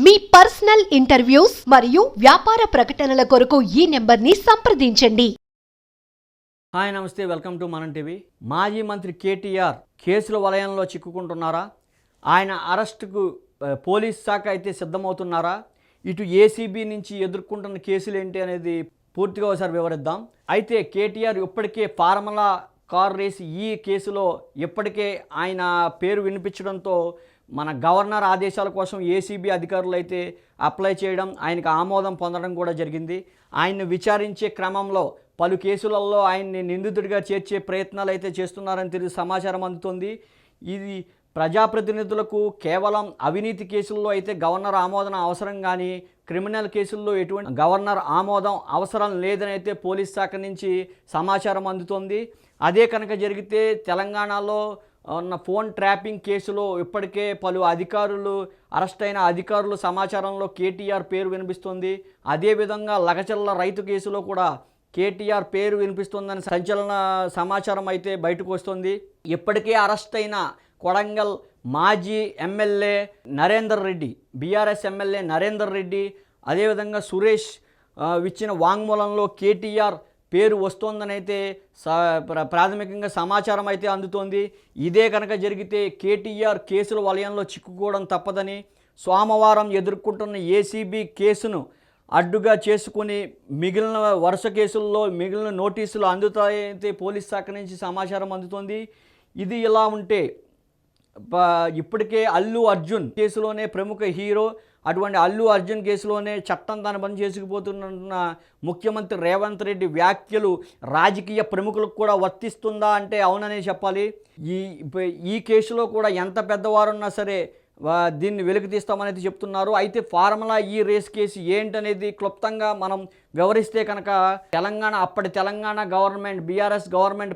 మీ personal interviews మరియు వ్యాపార ప్రకటనల కొరకు ఈ నెంబర్ని సంప్రదించండి. హాయ్ నమస్తే, వెల్కమ్ టు మనం టీవీ. మాజీ మంత్రి కేటీఆర్ కేసుల వలయంలో చిక్కుకుంటున్నారా? ఆయన అరెస్టుకు పోలీస్ శాఖ అయితే సిద్ధమవుతున్నారా? ఇటు ఏసీబీ నుంచి ఎదుర్కొంటున్న కేసులు ఏంటి అనేది పూర్తిగా ఒకసారి వివరిద్దాం. అయితే కేటీఆర్ ఇప్పటికే ఫార్ములా కార్ రేస్ ఈ కేసులో ఇప్పటికే ఆయన పేరు వినిపించడంతో మన గవర్నర్ ఆదేశాల కోసం ఏసీబీ అధికారులు అయితే అప్లై చేయడం, ఆయనకు ఆమోదం పొందడం కూడా జరిగింది. ఆయన్ని విచారించే క్రమంలో పలు కేసులలో ఆయన్ని నిందితుడిగా చేర్చే ప్రయత్నాలు అయితే చేస్తున్నారని తెలిసి సమాచారం అందుతుంది. ఇది ప్రజాప్రతినిధులకు కేవలం అవినీతి కేసుల్లో అయితే గవర్నర్ ఆమోదం అవసరం, కానీ క్రిమినల్ కేసుల్లో ఎటువంటి గవర్నర్ ఆమోదం అవసరం లేదని అయితే పోలీస్ శాఖ నుంచి సమాచారం అందుతోంది. అదే కనుక జరిగితే తెలంగాణలో ఉన్న ఫోన్ ట్రాపింగ్ కేసులో ఇప్పటికే పలు అధికారులు అరెస్ట్ అయిన అధికారుల సమాచారంలో కేటీఆర్ పేరు వినిపిస్తుంది. అదేవిధంగా లగచర్ల రైతు కేసులో కూడా కేటీఆర్ పేరు వినిపిస్తుందని సంచలన సమాచారం అయితే బయటకు వస్తుంది. ఇప్పటికే అరెస్ట్ అయిన కొడంగల్ మాజీ MLA Narender Reddy, BRS MLA Narender Reddy, అదేవిధంగా సురేష్ ఇచ్చిన వాంగ్మూలంలో కేటీఆర్ పేరు వస్తోందని అయితే ప్రాథమికంగా సమాచారం అయితే అందుతోంది. ఇదే కనుక జరిగితే కేటీఆర్ కేసుల వలయంలో చిక్కుకోవడం తప్పదని, సోమవారం ఎదుర్కొంటున్న ఏసీబీ కేసును అడ్డుగా చేసుకుని మిగిలిన వరుస కేసుల్లో మిగిలిన నోటీసులు అందుతాయైతే పోలీస్ శాఖ నుంచి సమాచారం అందుతోంది. ఇది ఇలా ఉంటే ఇప్పటికే అల్లు అర్జున్ కేసులోనే ప్రముఖ హీరో, అటువంటి అల్లు అర్జున్ కేసులోనే చట్టం తన పని చేసుకుపోతున్న ముఖ్యమంత్రి రేవంత్ రెడ్డి వ్యాఖ్యలు రాజకీయ ప్రముఖులకు కూడా వర్తిస్తుందా అంటే అవుననే చెప్పాలి. ఈ కేసులో కూడా ఎంత పెద్దవారున్నా సరే దీన్ని వెలికి తీస్తామనేది చెప్తున్నారు. అయితే ఫార్ములా ఈ రేస్ కేసు ఏంటనేది క్లుప్తంగా మనం వివరిస్తే కనుక అప్పటి తెలంగాణ గవర్నమెంట్, బీఆర్ఎస్ గవర్నమెంట్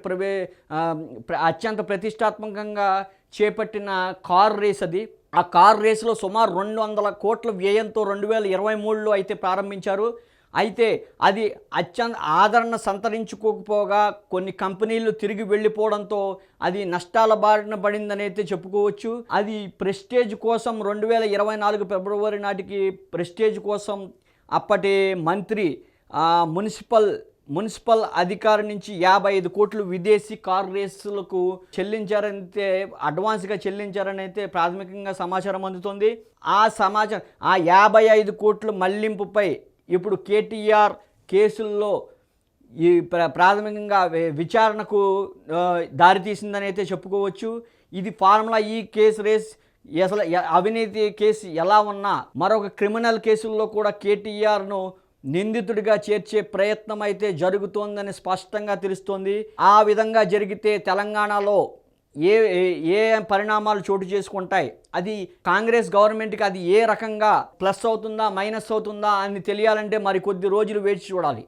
అత్యంత ప్రతిష్టాత్మకంగా చేపట్టిన కార్ రేస్ అది. ఆ కార్ రేసులో సుమారు 200 కోట్ల వ్యయంతో 2023లో అయితే ప్రారంభించారు. అయితే అది అత్యంత ఆదరణ సంతరించుకోకపోగా కొన్ని కంపెనీలు తిరిగి వెళ్ళిపోవడంతో అది నష్టాల బారిన పడిందని అయితే చెప్పుకోవచ్చు. అది ప్రెస్టేజ్ కోసం 2024 ఫిబ్రవరి నాటికి ప్రెస్టేజ్ కోసం అప్పటి మంత్రి మున్సిపల్ అధికారి నుంచి 55 కోట్లు విదేశీ కార్ రేసులకు చెల్లించారంటే అడ్వాన్స్గా చెల్లించారని అయితే ప్రాథమికంగా సమాచారం అందుతుంది. ఆ 55 కోట్ల మళ్లింపుపై ఇప్పుడు కేటీఆర్ కేసుల్లో ఈ ప్రాథమికంగా విచారణకు దారితీసిందని అయితే చెప్పుకోవచ్చు. ఇది ఫార్ములా ఈ కేసు రేస్ అసలు అవినీతి కేసు ఎలా ఉన్నా మరొక క్రిమినల్ కేసుల్లో కూడా కేటీఆర్ను నిందితుడిగా చేర్చే ప్రయత్నం అయితే జరుగుతోందని స్పష్టంగా తెలుస్తోంది. ఆ విధంగా జరిగితే తెలంగాణలో ఏ పరిణామాలు చోటు చేసుకుంటాయి, అది కాంగ్రెస్ గవర్నమెంట్కి అది ఏ రకంగా ప్లస్ అవుతుందా మైనస్ అవుతుందా అని తెలియాలంటే మరి కొద్ది రోజులు వేచి చూడాలి.